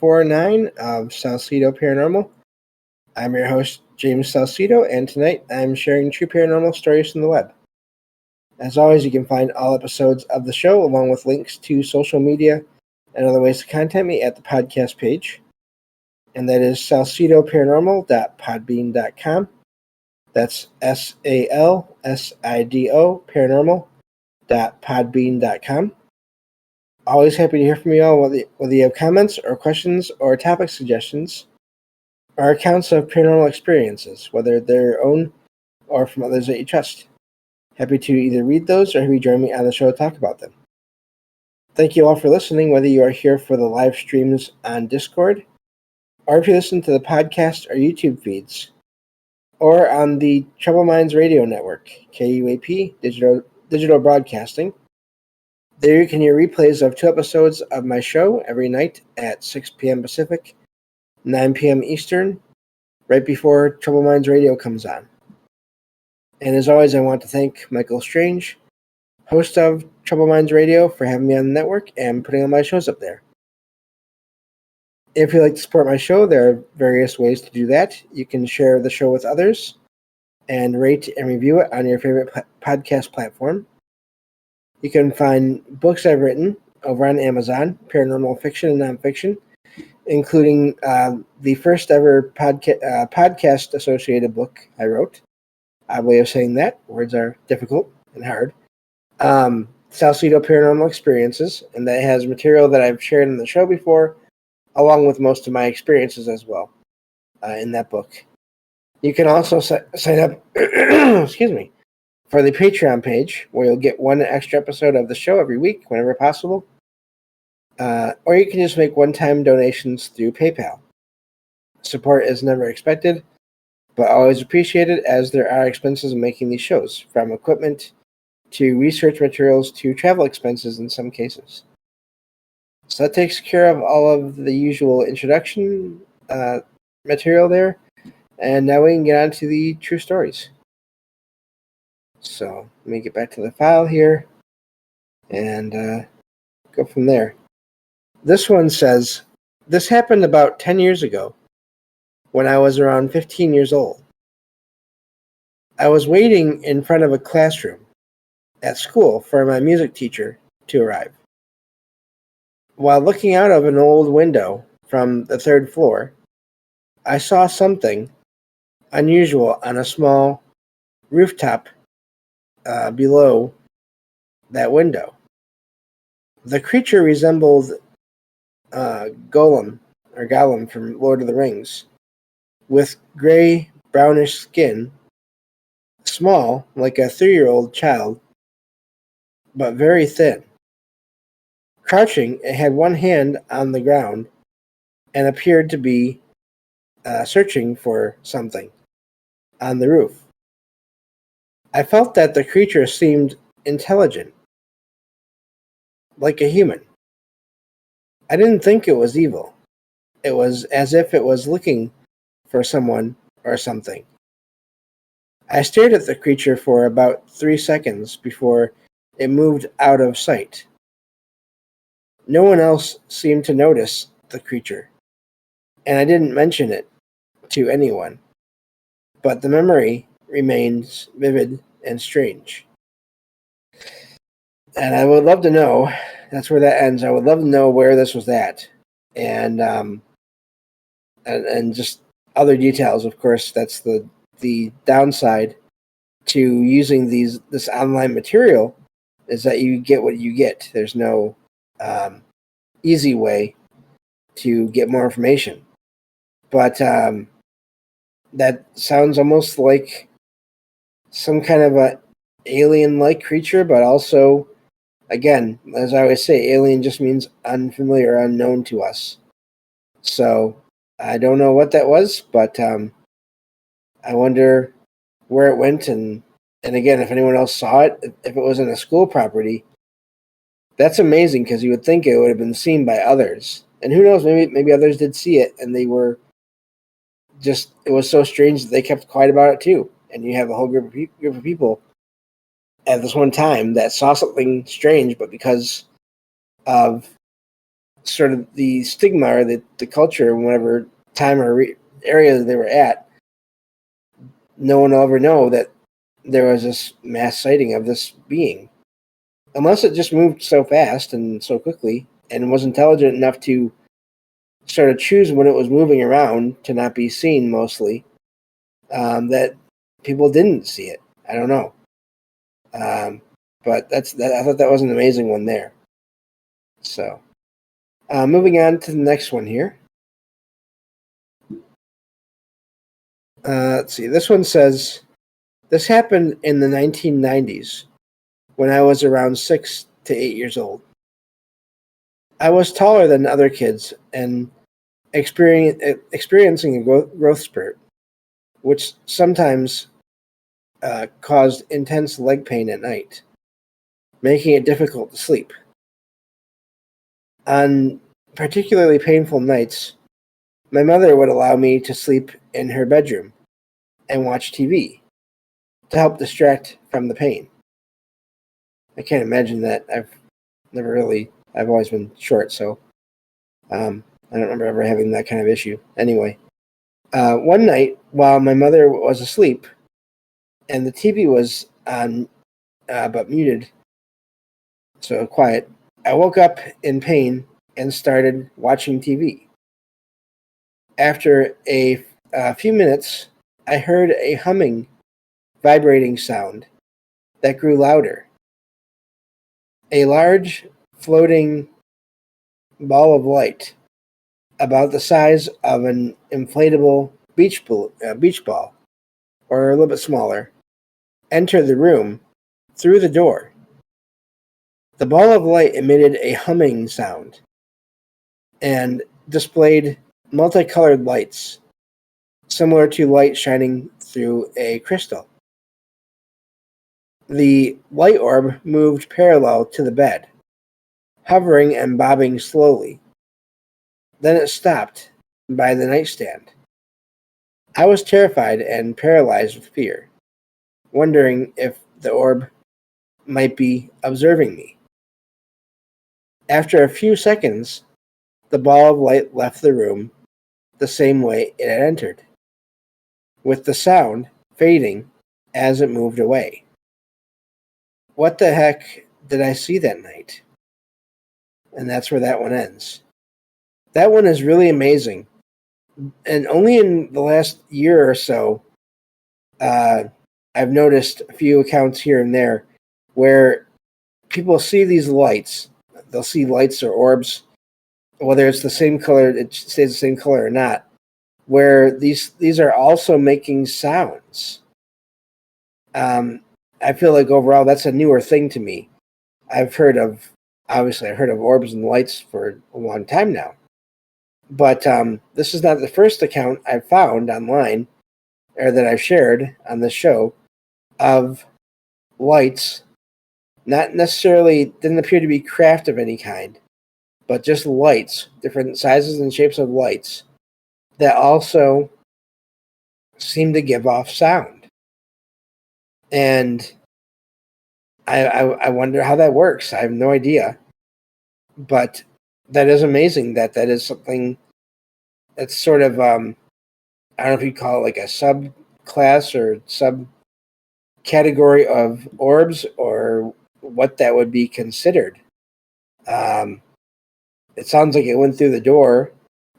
49 of salsidoparanormal. I'm your host, James Salcido, and tonight I'm sharing true paranormal stories from the web. As always, you can find all episodes of the show along with links to social media and other ways to contact me at the podcast page. And that is salsidoparanormal.podbean.com. That's SALSIDO paranormal.podbean.com. Always happy to hear from you all, whether you have comments or questions or topic suggestions or accounts of paranormal experiences, whether they're your own or from others that you trust. Happy to either read those or have you join me on the show to talk about them. Thank you all for listening, whether you are here for the live streams on Discord or if you listen to the podcast or YouTube feeds or on the Troubled Minds Radio Network, KUAP Digital Broadcasting. There you can hear replays of 2 episodes of my show every night at 6 p.m. Pacific, 9 p.m. Eastern, right before Troubled Minds Radio comes on. And as always, I want to thank Michael Strange, host of Troubled Minds Radio, for having me on the network and putting all my shows up there. If you'd like to support my show, there are various ways to do that. You can share the show with others and rate and review it on your favorite podcast platform. You can find books I've written over on Amazon, paranormal fiction and nonfiction, including the first ever podcast-associated book I wrote. Odd way of saying that. Words are difficult and hard. Salsido Paranormal Experiences, and that has material that I've shared in the show before, along with most of my experiences as well in that book. You can also sign up excuse me, for the Patreon page, where you'll get 1 extra episode of the show every week, whenever possible. Or you can just make one-time donations through PayPal. Support is never expected, but always appreciated, as there are expenses in making these shows, from equipment to research materials to travel expenses in some cases. So that takes care of all of the usual introduction material there, and now we can get on to the true stories. So let me get back to the file here and go from there. This one says, this happened about 10 years ago when I was around 15 years old. I was waiting in front of a classroom at school for my music teacher to arrive. While looking out of an old window from the 3rd floor, I saw something unusual on a small rooftop below that window. The creature resembled Gollum from Lord of the Rings, with gray, brownish skin, small, like a 3-year-old child, but very thin. Crouching, it had one hand on the ground and appeared to be searching for something on the roof. I felt that the creature seemed intelligent, like a human. I didn't think it was evil. It was as if it was looking for someone or something. I stared at the creature for about 3 seconds before it moved out of sight. No one else seemed to notice the creature, and I didn't mention it to anyone. But the memory remains vivid and strange. And I would love to know, that's where that ends. I would love to know where this was at. And just other details, of course. That's the downside to using this online material, is that you get what you get. There's no easy way to get more information. But that sounds almost like some kind of a alien-like creature, but also, again, as I always say, alien just means unfamiliar, unknown to us. So I don't know what that was, but I wonder where it went, and again, if anyone else saw it, if it was in a school property. That's amazing, because you would think it would have been seen by others. And who knows, maybe others did see it, and they were just, it was so strange that they kept quiet about it too. And you have a whole group of people at this one time that saw something strange, but because of sort of the stigma or the culture, whatever time or area they were at, no one will ever know that there was this mass sighting of this being. Unless it just moved so fast and so quickly and was intelligent enough to sort of choose when it was moving around to not be seen mostly, that people didn't see it. I don't know. But I thought that was an amazing one there. So, moving on to the next one here. Let's see. This one says, this happened in the 1990s when I was around 6 to 8 years old. I was taller than other kids and experiencing a growth spurt, which sometimes caused intense leg pain at night, making it difficult to sleep. On particularly painful nights, my mother would allow me to sleep in her bedroom and watch TV to help distract from the pain. I can't imagine that. I've always been short, so I don't remember ever having that kind of issue. Anyway, one night while my mother was asleep and the TV was on but muted, so quiet, I woke up in pain and started watching TV. After a few minutes, I heard a humming, vibrating sound that grew louder. A large, floating ball of light, about the size of an inflatable beach ball, or a little bit smaller, entered the room through the door. The ball of light emitted a humming sound and displayed multicolored lights, similar to light shining through a crystal. The light orb moved parallel to the bed, hovering and bobbing slowly. Then it stopped by the nightstand. I was terrified and paralyzed with fear, wondering if the orb might be observing me. After a few seconds, the ball of light left the room the same way it had entered, with the sound fading as it moved away. What the heck did I see that night? And that's where that one ends. That one is really amazing. And only in the last year or so, I've noticed a few accounts here and there where people see these lights. They'll see lights or orbs, whether it's the same color, it stays the same color or not, where these are also making sounds. I feel like overall that's a newer thing to me. I've heard of orbs and lights for a long time now. But this is not the first account I've found online or that I've shared on this show of lights, not necessarily, didn't appear to be craft of any kind, but just lights, different sizes and shapes of lights that also seem to give off sound. And I wonder how that works. I have no idea. But that is amazing that is something that's sort of, I don't know if you'd call it like a subclass or subcategory of orbs or what that would be considered. It sounds like it went through the door,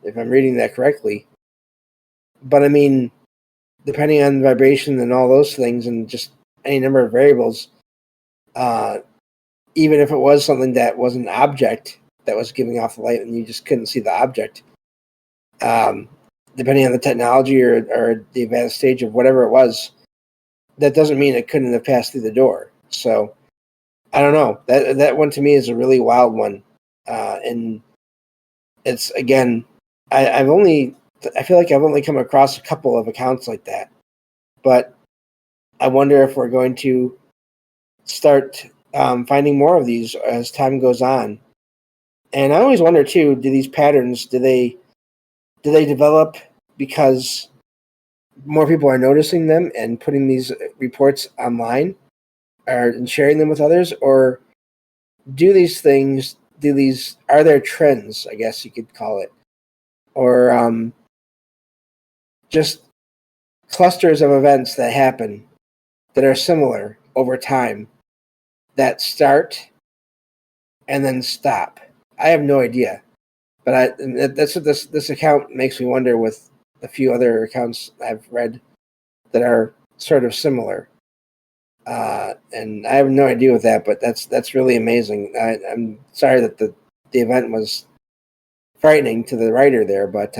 if I'm reading that correctly. But I mean, depending on the vibration and all those things and just any number of variables, even if it was something that was an object that was giving off the light and you just couldn't see the object, depending on the technology or the advanced stage of whatever it was, that doesn't mean it couldn't have passed through the door. So I don't know. That one to me is a really wild one. And it's, again, I feel like I've only come across a couple of accounts like that. But I wonder if we're going to start finding more of these as time goes on. And I always wonder too, do these patterns, do they develop because more people are noticing them and putting these reports online and sharing them with others, or do these things are there trends, I guess you could call it, or just clusters of events that happen that are similar over time that start and then stop? I have no idea, but that's what this account makes me wonder with a few other accounts I've read that are sort of similar. And I have no idea with that, but that's really amazing. I'm sorry that the event was frightening to the writer there, but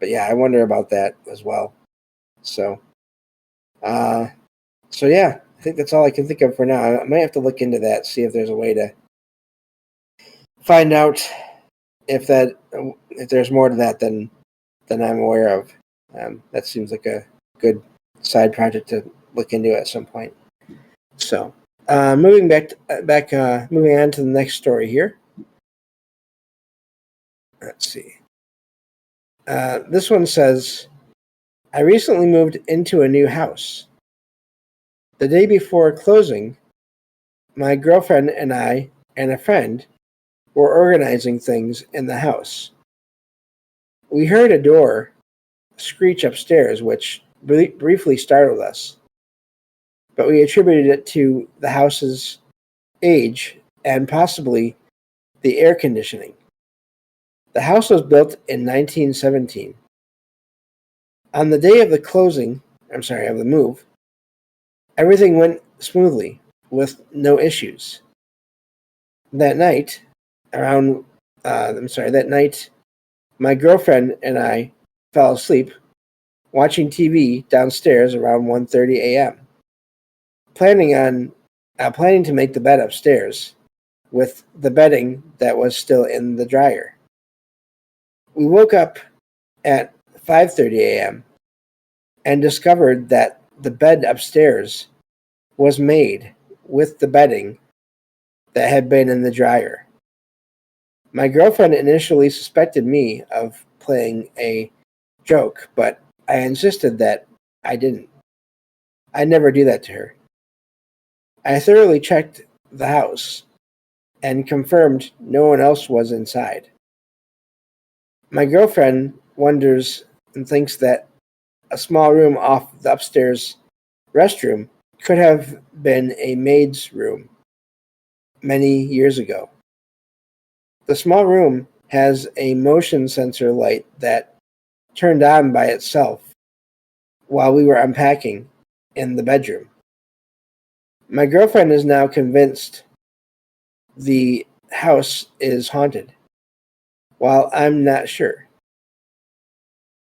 yeah, I wonder about that as well. So, yeah, I think that's all I can think of for now. I might have to look into that, see if there's a way to find out if there's more to that than I'm aware of. That seems like a good side project to look into at some point. So, moving moving on to the next story here. Let's see. This one says, I recently moved into a new house. The day before closing, my girlfriend and I and a friend were organizing things in the house. We heard a door screech upstairs, which briefly startled us, but we attributed it to the house's age and possibly the air conditioning. The house was built in 1917. On the day of the move, everything went smoothly with no issues. That night, my girlfriend and I fell asleep watching TV downstairs around 1:30 a.m. Planning to make the bed upstairs with the bedding that was still in the dryer. We woke up at 5:30 a.m. and discovered that the bed upstairs was made with the bedding that had been in the dryer. My girlfriend initially suspected me of playing a joke, but I insisted that I didn't. I'd never do that to her. I thoroughly checked the house and confirmed no one else was inside. My girlfriend wonders and thinks that a small room off the upstairs restroom could have been a maid's room many years ago. The small room has a motion sensor light that turned on by itself while we were unpacking in the bedroom. My girlfriend is now convinced the house is haunted, while I'm not sure.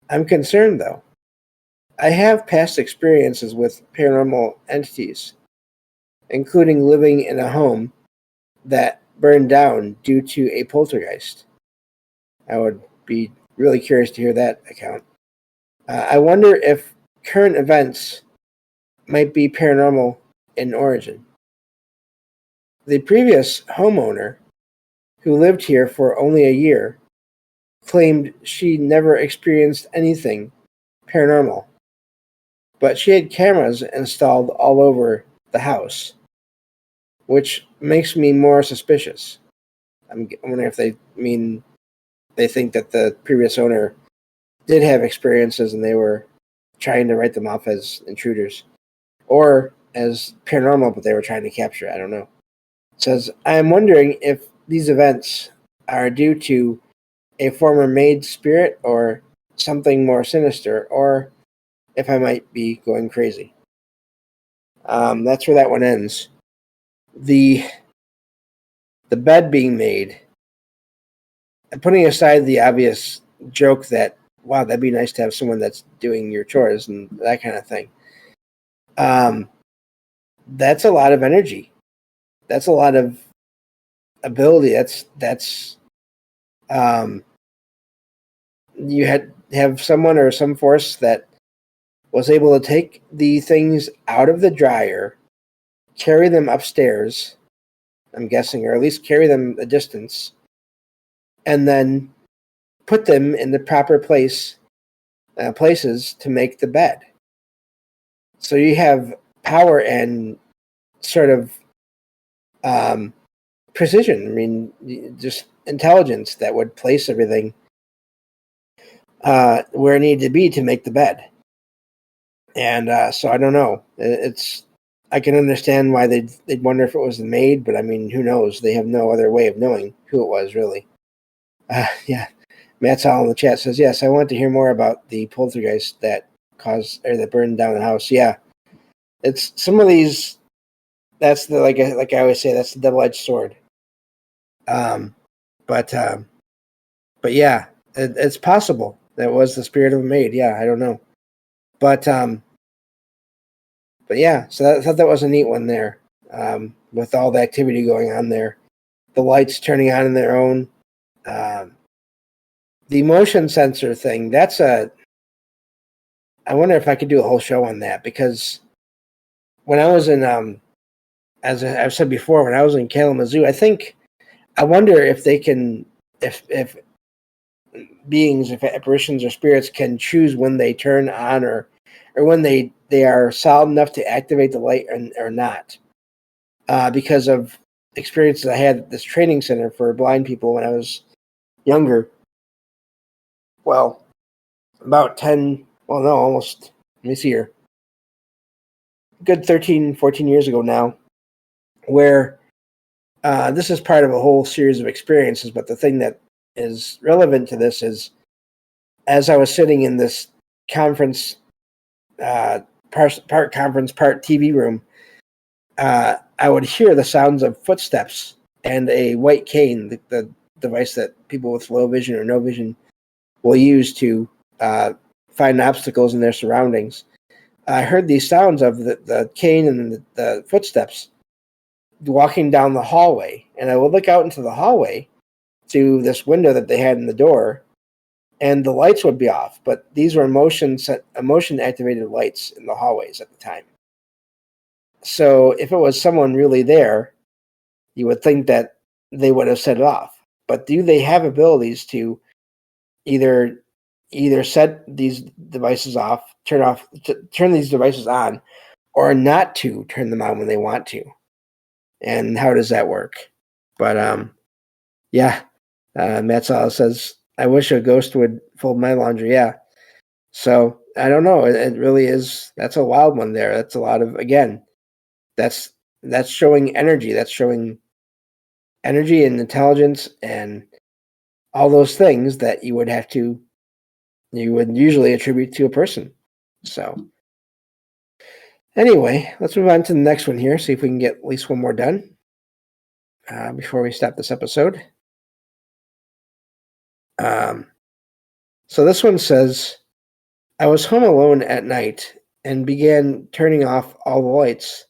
I'm concerned, though. I have past experiences with paranormal entities, including living in a home that burned down due to a poltergeist. I would be really curious to hear that account. I wonder if current events might be paranormal in origin. The previous homeowner, who lived here for only a year, claimed she never experienced anything paranormal, but she had cameras installed all over the house, which makes me more suspicious. I'm wondering if they think that the previous owner did have experiences and they were trying to write them off as intruders or as paranormal, but they were trying to capture it. I don't know. It says, I am wondering if these events are due to a former maid spirit or something more sinister, or if I might be going crazy. That's where that one ends. The bed being made, and putting aside the obvious joke that, wow, that'd be nice to have someone that's doing your chores and that kind of thing. That's a lot of energy. That's a lot of ability. That's you have someone or some force that was able to take the things out of the dryer, carry them upstairs, I'm guessing, or at least carry them a distance, and then put them in the proper places to make the bed. So you have power and sort of precision. I mean, just intelligence that would place everything where it needed to be to make the bed. And so I don't know. I can understand why they'd wonder if it was the maid, but I mean, who knows? They have no other way of knowing who it was, really. Yeah, Matt's all in the chat says, yes, I want to hear more about the poltergeist that that burned down the house. Yeah, it's some of these. That's the like I always say, that's the double-edged sword. But yeah, it's possible that was the spirit of a maid. Yeah, I don't know, but yeah. So I thought that was a neat one there, with all the activity going on there, the lights turning on their own, the motion sensor thing. I wonder if I could do a whole show on that, because when I was in as I've said before, when I was in Kalamazoo, I wonder if they can, if beings, if apparitions or spirits can choose when they turn on or when they are solid enough to activate the light or not. Because of experiences I had at this training center for blind people when I was younger. Well, about 10, well, no, almost, let me see here, good 13, 14 years ago now, where this is part of a whole series of experiences, but the thing that is relevant to this is, as I was sitting in this conference, part conference, part TV room, I would hear the sounds of footsteps and a white cane, the device that people with low vision or no vision will use to find obstacles in their surroundings. I heard these sounds of the cane and the footsteps walking down the hallway, and I would look out into the hallway to this window that they had in the door, and the lights would be off, but these were motion activated lights in the hallways at the time. So if it was someone really there, you would think that they would have set it off. But do they have abilities to either set these devices off, turn these devices on, or not to turn them on when they want to? And how does that work? But yeah, Matt Sala says, I wish a ghost would fold my laundry. Yeah. So I don't know. It really is. That's a wild one there. That's a lot of, again, that's showing energy. That's showing energy and intelligence and all those things that you would usually attribute to a person. So anyway, let's move on to the next one here. See if we can get at least one more done before we stop this episode. So this one says, I was home alone at night and began turning off all the lights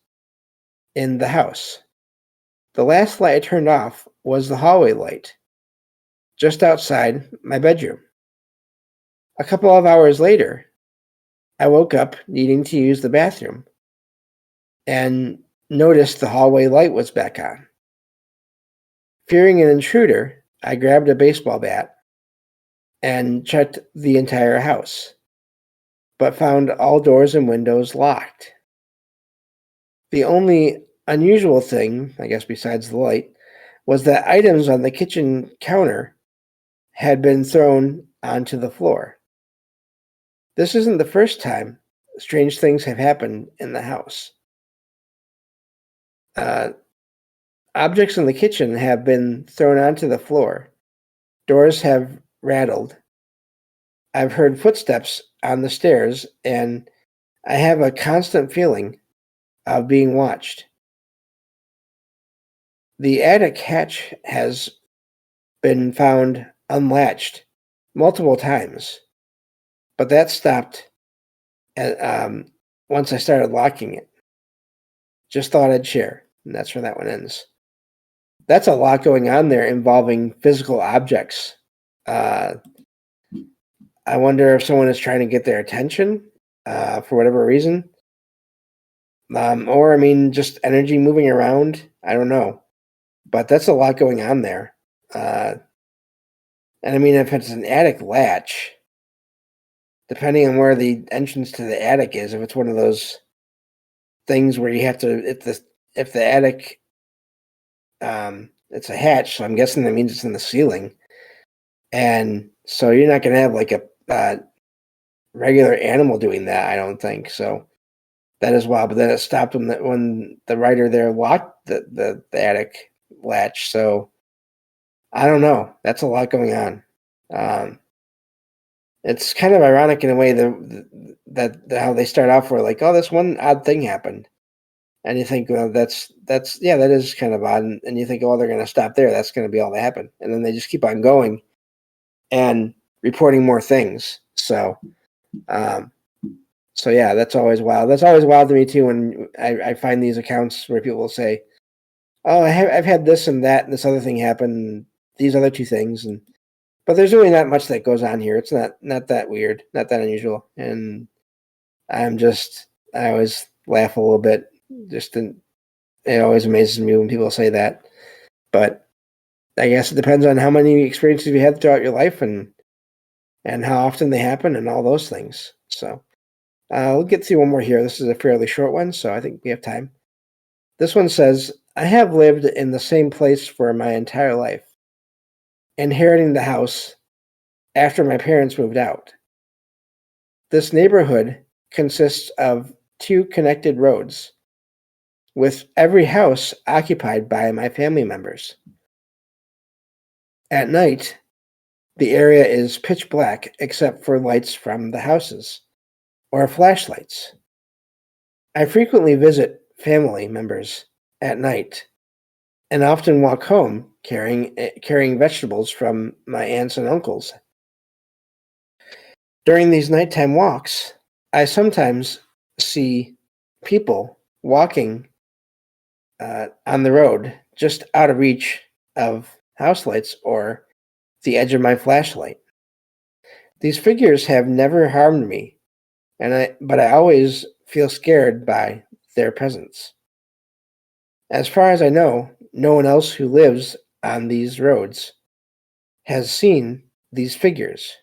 in the house. The last light I turned off was the hallway light, just outside my bedroom. A couple of hours later, I woke up needing to use the bathroom and noticed the hallway light was back on. Fearing an intruder, I grabbed a baseball bat and checked the entire house, but found all doors and windows locked. The only unusual thing, I guess besides the light, was that items on the kitchen counter had been thrown onto the floor. This isn't the first time strange things have happened in the house. Objects in the kitchen have been thrown onto the floor. Doors have rattled. I've heard footsteps on the stairs, and I have a constant feeling of being watched. The attic hatch has been found unlatched multiple times, but that stopped once I started locking it. Just thought I'd share, and that's where that one ends. That's a lot going on there involving physical objects. I wonder if someone is trying to get their attention for whatever reason. Or, I mean, just energy moving around. I don't know. But that's a lot going on there. And I mean, if it's an attic latch, depending on where the entrance to the attic is, if it's one of those things where you have to, if the attic it's a hatch, so I'm guessing that means it's in the ceiling. And so you're not going to have like a regular animal doing that, I don't think. So that is wild. But then it stopped when the writer there locked the attic latch. So I don't know. That's a lot going on. It's kind of ironic in a way that how they start off where like, oh, this one odd thing happened. And you think, well, that's yeah, that is kind of odd. And you think, oh, they're going to stop there. That's going to be all that happened. And then they just keep on going and reporting more things. So, so yeah, that's always wild. That's always wild to me too when I find these accounts where people will say, oh, I've had this and that, and this other thing happen, these other two things, but there's really not much that goes on here. It's not that weird, not that unusual, and I always laugh a little bit. It always amazes me when people say that, but I guess it depends on how many experiences you have throughout your life and how often they happen and all those things. So we'll get through one more here. This is a fairly short one, so I think we have time. This one says, I have lived in the same place for my entire life, inheriting the house after my parents moved out. This neighborhood consists of 2 connected roads, with every house occupied by my family members. At night, the area is pitch black except for lights from the houses or flashlights. I frequently visit family members at night and often walk home carrying vegetables from my aunts and uncles. During these nighttime walks, I sometimes see people walking on the road just out of reach of house lights or the edge of my flashlight. These figures have never harmed me, but I always feel scared by their presence. As far as I know, no one else who lives on these roads has seen these figures.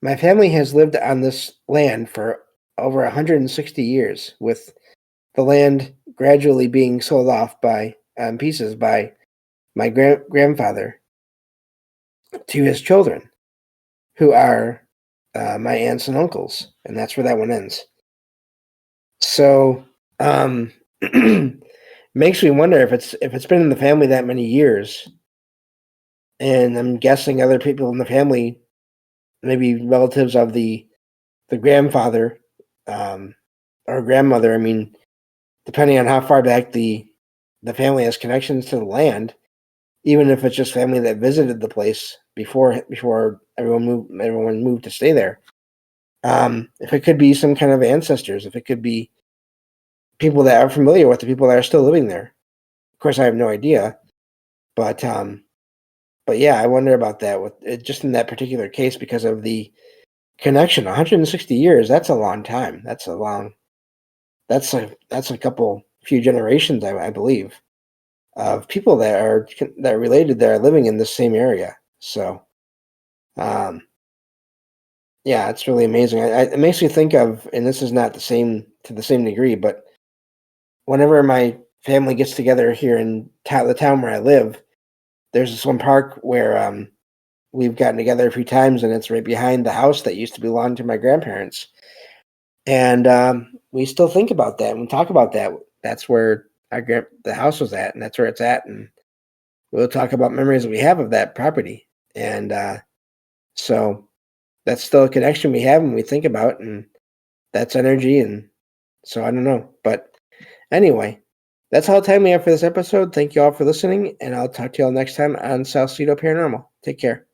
My family has lived on this land for over 160 years, with the land gradually being sold off by pieces by my grandfather to his children, who are my aunts and uncles, and that's where that one ends. So makes me wonder if it's been in the family that many years, and I'm guessing other people in the family, maybe relatives of the grandfather or grandmother. I mean, depending on how far back the family has connections to the land, even if it's just family that visited the place before everyone moved to stay there. If it could be some kind of ancestors, if it could be people that are familiar with the people that are still living there. Of course, I have no idea, but yeah, I wonder about that with it, just in that particular case because of the connection. 160 years, that's a long time. That's a few generations, I believe, of people that are related that are living in the same area. So, yeah, it's really amazing. It makes me think of, and this is not to the same degree, but whenever my family gets together here in the town where I live, there's this one park where we've gotten together a few times, and it's right behind the house that used to belong to my grandparents. And we still think about that and we talk about that. That's where the house was at, and that's where it's at. And we'll talk about memories that we have of that property. And so that's still a connection we have and we think about, and that's energy. And so I don't know. But anyway, that's all the time we have for this episode. Thank you all for listening, and I'll talk to you all next time on Salsidoparanormal. Take care.